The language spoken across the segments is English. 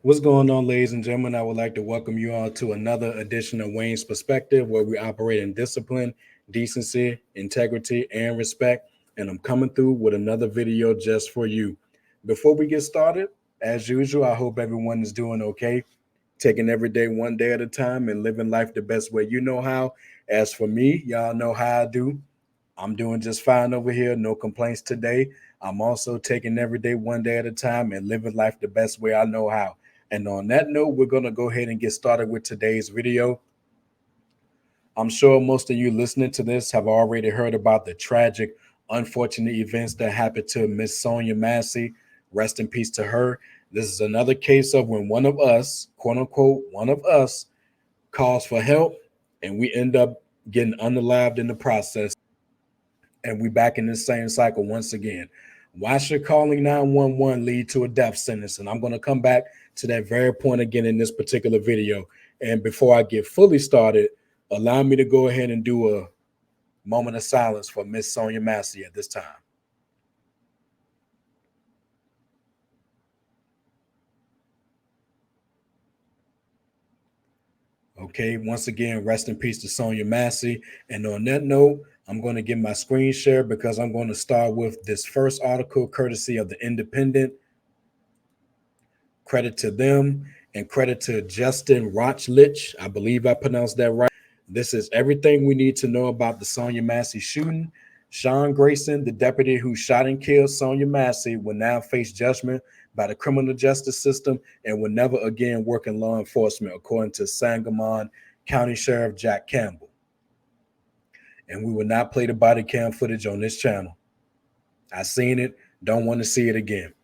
What's going on, ladies and gentlemen? I would like to welcome you all to another edition of Wayne's Perspective, where we operate in discipline, decency, integrity, and respect. And I'm coming through with another video just for you. Before we get started, as usual, I hope everyone is doing okay, taking every day one day at a time and living life the best way you know how. As for me, y'all know how I do. I'm doing just fine over here. No complaints today. I'm also taking every day one day at a time and living life the best way I know how. And on that note, we're going to go ahead and get started with today's video. I'm sure most of you listening to this have already heard about the tragic, unfortunate events that happened to Miss Sonya Massey. Rest in peace to her. This is another case of when one of us, quote unquote, one of us, calls for help and we end up getting unalived in the process. And we back in this same cycle once again. Why should calling 911 lead to a death sentence? And I'm going to come back to that very point again in this particular video. And before I get fully started, allow me to go ahead and do a moment of silence for Miss Sonya Massey at this time. Okay, once again, rest in peace to Sonya Massey. And on that note, I'm going to get my screen share because I'm going to start with this first article courtesy of the Independent. Credit to them and credit to Justin Rochlich. I believe I pronounced that right. This is everything we need to know about the Sonya Massey shooting. Sean Grayson, the deputy who shot and killed Sonya Massey, will now face judgment by the criminal justice system and will never again work in law enforcement, according to Sangamon County Sheriff Jack Campbell. And we will not play the body cam footage on this channel. I seen it, don't want to see it again.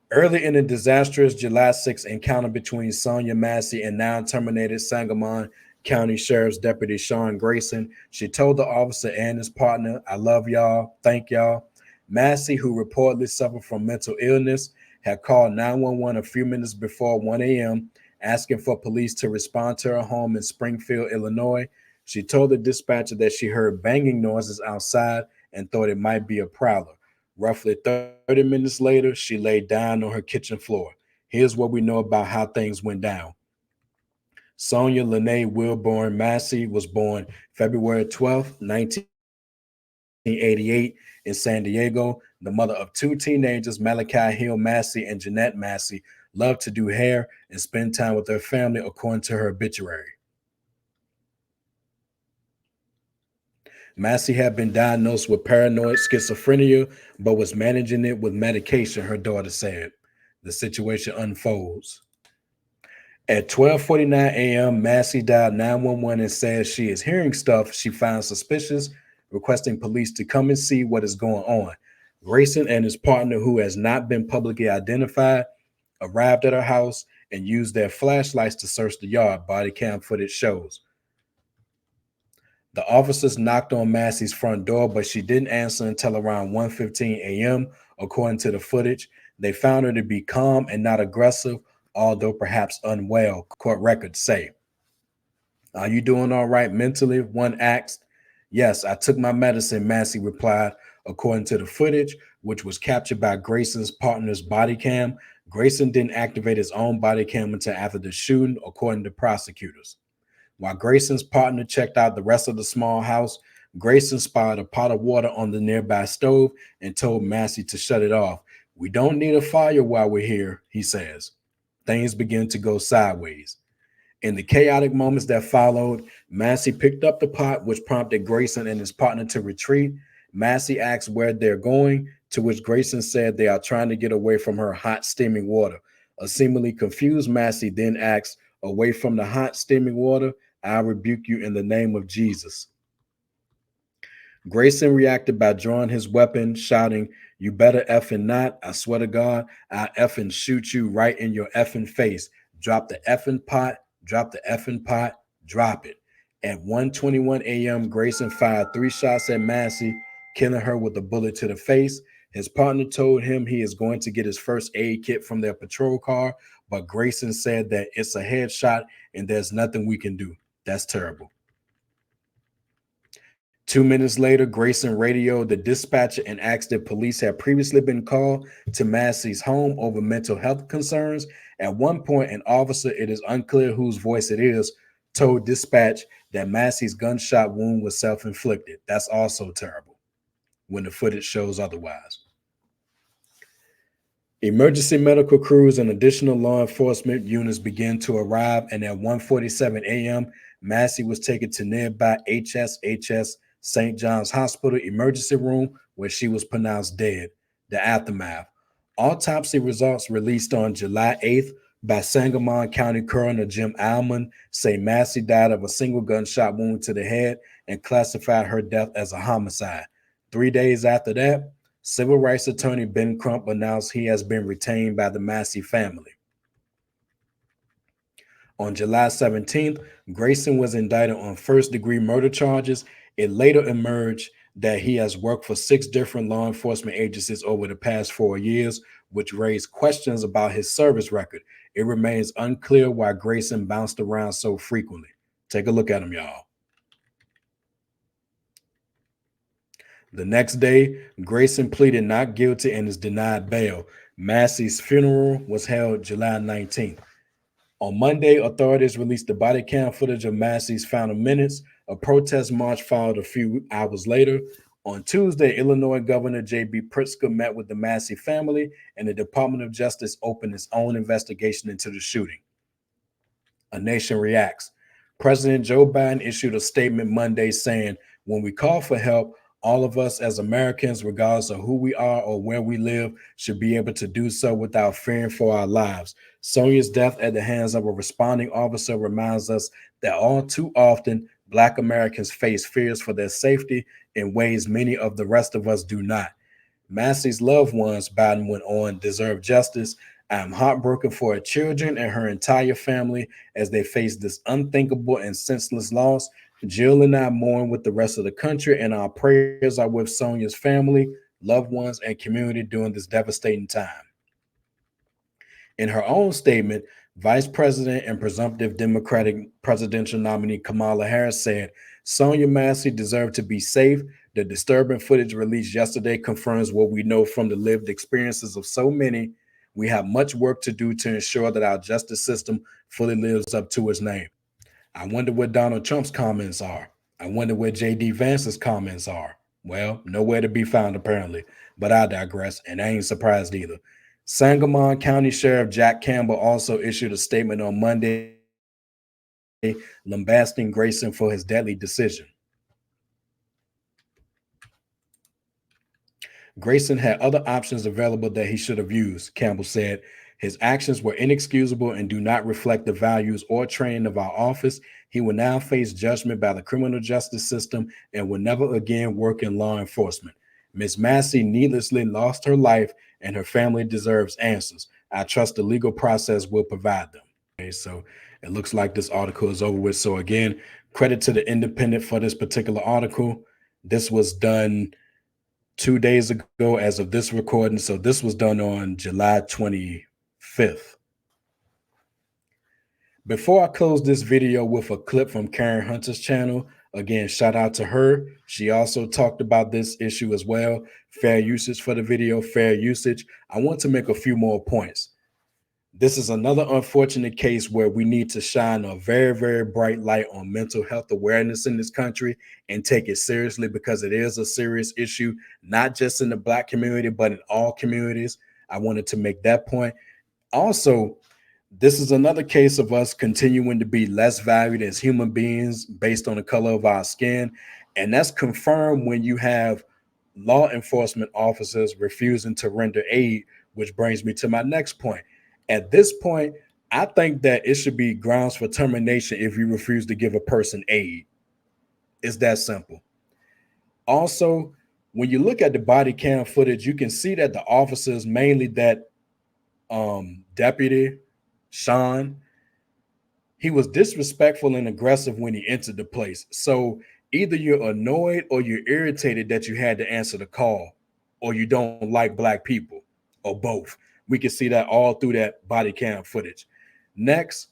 Early in the disastrous July 6th encounter between Sonya Massey and now terminated Sangamon County Sheriff's Deputy Sean Grayson, she told the officer and his partner, "I love y'all, thank y'all." Massey, who reportedly suffered from mental illness, had called 911 a few minutes before 1 a.m., asking for police to respond to her home in Springfield, Illinois. She told the dispatcher that she heard banging noises outside and thought it might be a prowler. Roughly 30 minutes later, she laid down on her kitchen floor. Here's what we know about how things went down. Sonya Lene Wilborn Massey was born February 12th, 1988, in San Diego. The mother of two teenagers, Malachi Hill Massey and Jeanette Massey, loved to do hair and spend time with her family, according to her obituary. Massey had been diagnosed with paranoid schizophrenia, but was managing it with medication, her daughter said. The situation unfolds. At 12:49 a.m., Massey dialed 911 and says she is hearing stuff she finds suspicious, requesting police to come and see what is going on. Grayson and his partner, who has not been publicly identified, arrived at her house and used their flashlights to search the yard, body cam footage shows. The officers knocked on Massey's front door, but she didn't answer until around 1:15 a.m. According to the footage, they found her to be calm and not aggressive, although perhaps unwell, court records say. "Are you doing all right mentally?" one asked. "Yes, I took my medicine," Massey replied. According to the footage, which was captured by Grayson's partner's body cam, Grayson didn't activate his own body cam until after the shooting, according to prosecutors. While Grayson's partner checked out the rest of the small house, Grayson spotted a pot of water on the nearby stove and told Massey to shut it off. "We don't need a fire while we're here," he says. Things began to go sideways. In the chaotic moments that followed, Massey picked up the pot, which prompted Grayson and his partner to retreat. Massey asked where they're going, to which Grayson said they are trying to get away from her hot, steaming water. A seemingly confused Massey then asked, "Away from the hot, steaming water? I rebuke you in the name of Jesus." Grayson reacted by drawing his weapon, shouting, "You better effing not. I swear to God, I'll effing shoot you right in your effing face. Drop the effing pot, drop the effing pot, drop it." At 1:21 a.m., Grayson fired 3 shots at Massey, killing her with a bullet to the face. His partner told him he is going to get his first aid kit from their patrol car, but Grayson said that it's a headshot and there's nothing we can do. That's terrible. 2 minutes later, Grayson radioed the dispatcher and asked if police had previously been called to Massey's home over mental health concerns. At one point, an officer, it is unclear whose voice it is, told dispatch that Massey's gunshot wound was self inflicted. That's also terrible when the footage shows otherwise. Emergency medical crews and additional law enforcement units began to arrive, and at 1:47 a.m., Massey was taken to nearby HSHS St. John's Hospital emergency room where she was pronounced dead. The aftermath. Autopsy results released on July 8th by Sangamon County Coroner Jim Alman say Massey died of a single gunshot wound to the head and classified her death as a homicide. 3 days after that, civil rights attorney Ben Crump announced he has been retained by the Massey family. On July 17th, Grayson was indicted on first-degree murder charges. It later emerged that he has worked for 6 different law enforcement agencies over the past 4 years, which raised questions about his service record. It remains unclear why Grayson bounced around so frequently. Take a look at him, y'all. The next day, Grayson pleaded not guilty and is denied bail. Massey's funeral was held July 19th. On Monday, authorities released the body cam footage of Massey's final minutes. A protest march followed a few hours later. On Tuesday, Illinois Governor J.B. Pritzker met with the Massey family, and the Department of Justice opened its own investigation into the shooting. A nation reacts. President Joe Biden issued a statement Monday saying, "When we call for help, all of us as Americans, regardless of who we are or where we live, should be able to do so without fearing for our lives." Sonya's death at the hands of a responding officer reminds us that all too often, Black Americans face fears for their safety in ways many of the rest of us do not. Massey's loved ones, Biden went on, deserve justice. I am heartbroken for her children and her entire family as they face this unthinkable and senseless loss. Jill and I mourn with the rest of the country, and our prayers are with Sonya's family, loved ones, and community during this devastating time. In her own statement, Vice President and presumptive Democratic presidential nominee Kamala Harris said, "Sonya Massey deserved to be safe. The disturbing footage released yesterday confirms what we know from the lived experiences of so many. We have much work to do to ensure that our justice system fully lives up to its name." I wonder what Donald Trump's comments are. I wonder where J.D. Vance's comments are. Well, nowhere to be found, apparently. But I digress, and I ain't surprised either. Sangamon County Sheriff Jack Campbell also issued a statement on Monday lambasting Grayson for his deadly decision. Grayson had other options available that he should have used, Campbell said. His actions were inexcusable and do not reflect the values or training of our office. He will now face judgment by the criminal justice system and will never again work in law enforcement. Ms. Massey needlessly lost her life, and her family deserves answers. I trust the legal process will provide them. Okay, so it looks like this article is over with. So again, credit to the Independent for this particular article. This was done 2 days ago as of this recording. So this was done on July 25th. Before I close this video with a clip from Karen Hunter's channel, again, shout out to her. She also talked about this issue as well. Fair usage for the video, fair usage. I want to make a few more points. This is another unfortunate case where we need to shine a very, very bright light on mental health awareness in this country and take it seriously, because it is a serious issue, not just in the Black community, but in all communities. I wanted to make that point. Also, this is another case of us continuing to be less valued as human beings based on the color of our skin. And that's confirmed when you have law enforcement officers refusing to render aid, which brings me to my next point. At this point, I think that it should be grounds for termination if you refuse to give a person aid. It's that simple. Also, when you look at the body cam footage, you can see that the officers, mainly that deputy Sean, he was disrespectful and aggressive when he entered the place. So either you're annoyed or you're irritated that you had to answer the call, or you don't like Black people, or both. We can see that all through that body cam footage. Next,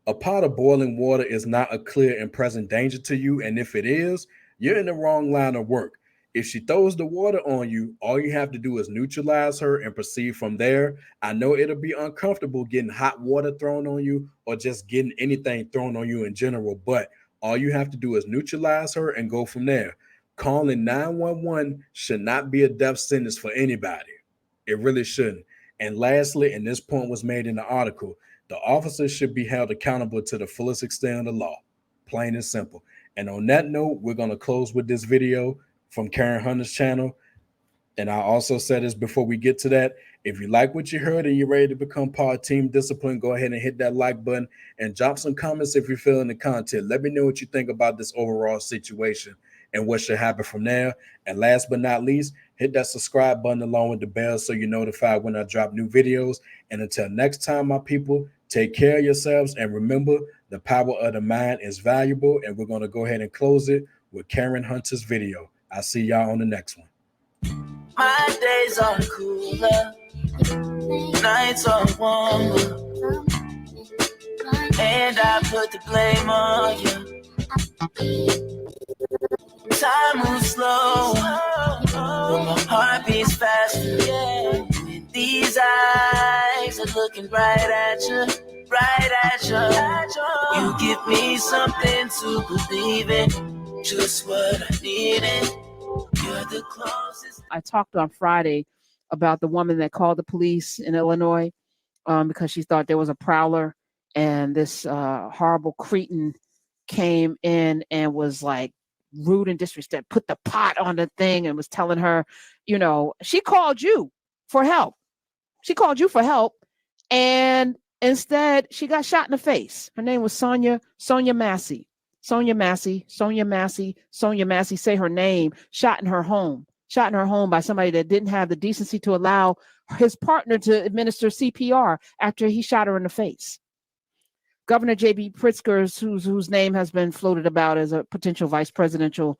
a pot of boiling water is not a clear and present danger to you. And if it is, You're in the wrong line of work. If she throws the water on you, all you have to do is neutralize her and proceed from there. I know it'll be uncomfortable getting hot water thrown on you or just getting anything thrown on you in general, but all you have to do is neutralize her and go from there. Calling 911 should not be a death sentence for anybody. It really shouldn't. And lastly, and this point was made in the article, the officers should be held accountable to the fullest extent of the law. Plain and simple. And on that note, we're going to close with this video from Karen Hunter's channel. And I also said this before we get to that. If you like what you heard and you're ready to become part of Team Discipline, go ahead and hit that like button and drop some comments if you're feeling the content. Let me know what you think about this overall situation and what should happen from there. And last but not least, hit that subscribe button along with the bell so you're notified when I drop new videos. And until next time, my people, take care of yourselves. And remember, the power of the mind is valuable. And we're going to go ahead and close it with Karen Hunter's video. I'll see y'all on the next one. My days are cooler, nights are warmer, and I put the blame on you. Time moves slow, but my heart beats faster. Yeah. These eyes are looking right at you, right at you. You give me something to believe in, just what I needed. You're the closest. I talked on Friday about the woman that called the police in Illinois because she thought there was a prowler, and this horrible cretin came in and was like rude and disrespectful, put the pot on the thing and was telling her, you know, she called you for help. She called you for help, and instead she got shot in the face. Her name was Sonya Massey. Sonya Massey, say her name, shot in her home by somebody that didn't have the decency to allow his partner to administer CPR after he shot her in the face. Governor J.B. Pritzker, whose name has been floated about as a potential vice presidential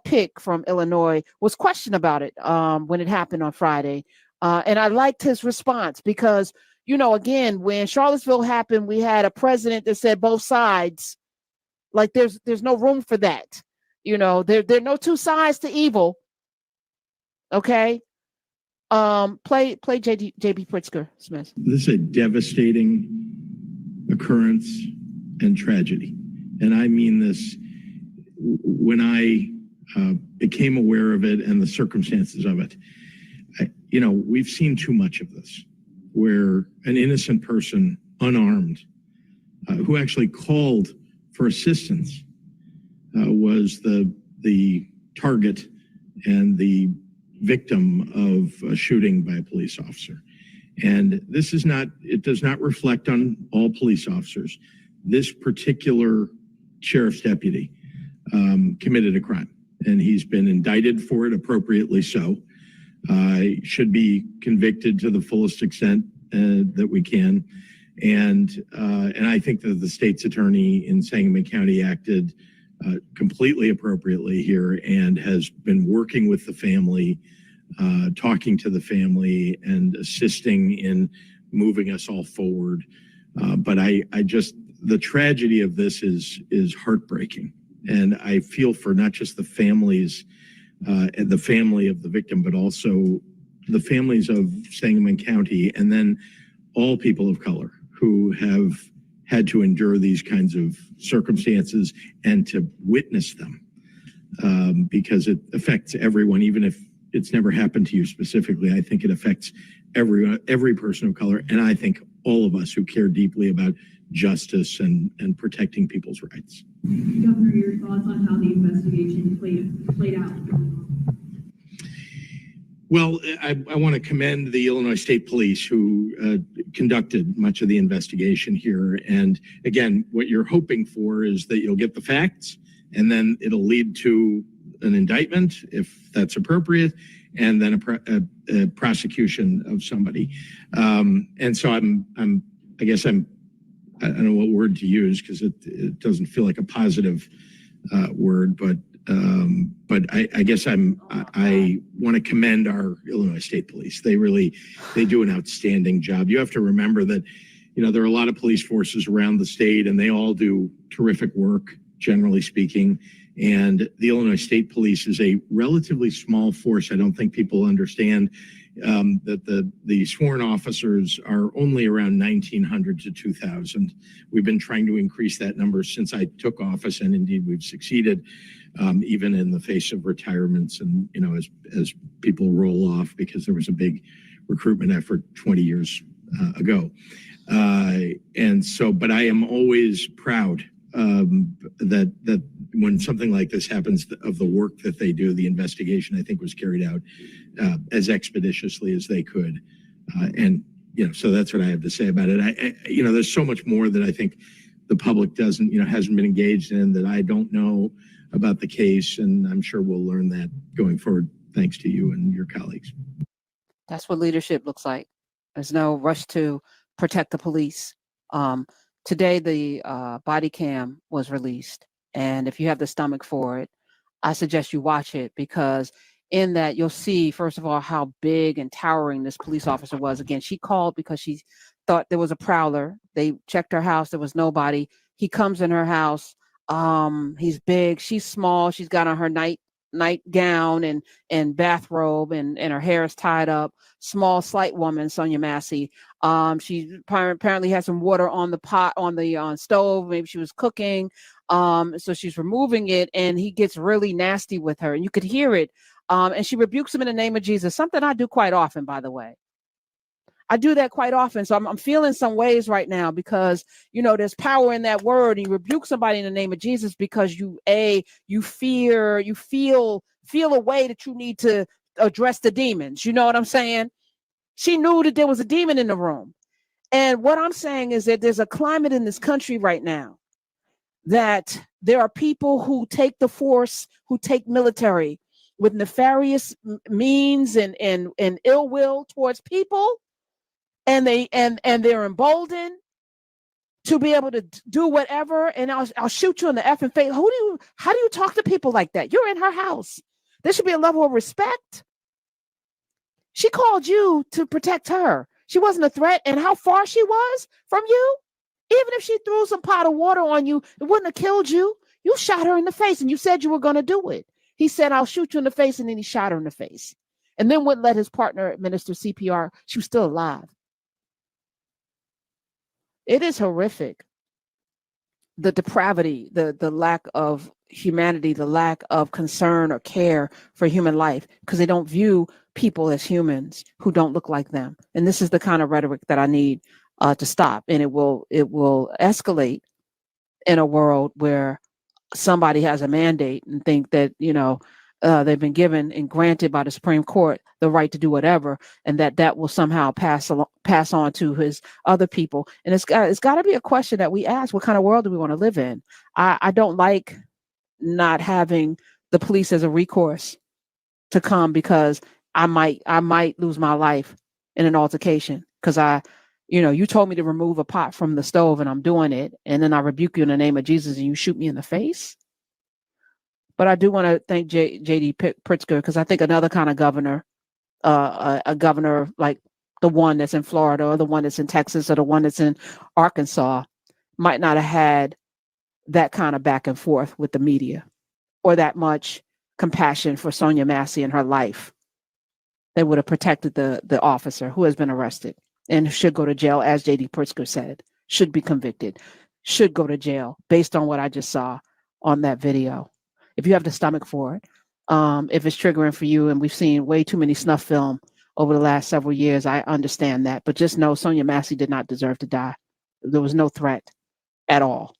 pick from Illinois, was questioned about it when it happened on Friday. And I liked his response because, you know, again, when Charlottesville happened, we had a president that said both sides. Like there's no room for that. You know, there are no two sides to evil. Okay. Play J.B. Pritzker, Smith. This is a devastating occurrence and tragedy. And I mean this when I became aware of it and the circumstances of it. We've seen too much of this, where an innocent person, unarmed, who actually called for assistance, was the target and the victim of a shooting by a police officer. And it does not reflect on all police officers. This particular sheriff's deputy committed a crime, and he's been indicted for it, appropriately so. Should be convicted to the fullest extent that we can. And I think that the state's attorney in Sangamon County acted completely appropriately here and has been working with the family, talking to the family and assisting in moving us all forward. But the tragedy of this is heartbreaking. And I feel for not just the families, the family of the victim, but also the families of Sangamon County, and then all people of color who have had to endure these kinds of circumstances and to witness them, because it affects everyone, even if it's never happened to you specifically. I think it affects every person of color, and I think all of us who care deeply about justice and protecting people's rights. Governor, your thoughts on how the investigation played out? Well, I want to commend the Illinois State Police, who conducted much of the investigation here. And again, what you're hoping for is that you'll get the facts, and then it'll lead to an indictment, if that's appropriate, and then a prosecution of somebody. And so I don't know what word to use, because it doesn't feel like a positive word, but I guess I want to commend our Illinois State Police. They do an outstanding job. You have to remember that, there are a lot of police forces around the state, and they all do terrific work, generally speaking. And the Illinois State Police is a relatively small force. I don't think people understand that the sworn officers are only around 1,900 to 2,000. We've been trying to increase that number since I took office, and indeed we've succeeded, even in the face of retirements and, you know, as people roll off, because there was a big recruitment effort 20 years ago. And so, but I am always proud that when something like this happens, of the work that they do. The investigation, I think, was carried out as expeditiously as they could. And, you know, so that's what I have to say about it. You know, there's so much more that I think the public doesn't, you know, hasn't been engaged in, that I don't know about the case. And I'm sure we'll learn that going forward, thanks to you and your colleagues. That's what leadership looks like. There's no rush to protect the police. Today, the body cam was released. And if you have the stomach for it, I suggest you watch it, because in that you'll see, first of all, how big and towering this police officer was. Again, she called because she thought there was a prowler. They checked her house. There was nobody. He comes in her house. He's big. She's small. She's got on her nightgown and bathrobe, and her hair is tied up. Small, slight woman, Sonya Massey. She apparently had some water on the pot, on the stove. Maybe she was cooking. So she's removing it, and he gets really nasty with her, and you could hear it. And she rebukes him in the name of Jesus, something I do quite often, by the way. I do that quite often. So I'm feeling some ways right now, because, you know, there's power in that word. And you rebuke somebody in the name of Jesus because you feel a way that you need to address the demons. You know what I'm saying? She knew that there was a demon in the room. And what I'm saying is that there's a climate in this country right now that there are people who take the force, who take military with nefarious means and ill will towards people. And they're emboldened to be able to do whatever. And I'll shoot you in the effing face. How do you talk to people like that? You're in her house. There should be a level of respect. She called you to protect her. She wasn't a threat. And how far she was from you, even if she threw some pot of water on you, it wouldn't have killed you. You shot her in the face, and you said you were going to do it. He said, I'll shoot you in the face. And then he shot her in the face, and then wouldn't let his partner administer CPR. She was still alive. It is horrific. The depravity, the lack of humanity, the lack of concern or care for human life, because they don't view people as humans who don't look like them. And this is the kind of rhetoric that I need to stop. And it will escalate in a world where somebody has a mandate and think that, you know, they've been given and granted by the Supreme Court the right to do whatever, and that will somehow pass on to his other people. And it's got to be a question that we ask: what kind of world do we want to live in? I don't like not having the police as a recourse to come, because I might lose my life in an altercation, because you told me to remove a pot from the stove and I'm doing it, and then I rebuke you in the name of Jesus and you shoot me in the face. But I do want to thank J.D. Pritzker, because I think another kind of governor, a governor like the one that's in Florida, or the one that's in Texas, or the one that's in Arkansas, might not have had that kind of back and forth with the media, or that much compassion for Sonya Massey and her life. They would have protected the officer who has been arrested and should go to jail, as J.D. Pritzker said, should be convicted, should go to jail based on what I just saw on that video. If you have the stomach for it, if it's triggering for you, and we've seen way too many snuff film over the last several years, I understand that. But just know Sonya Massey did not deserve to die. There was no threat at all.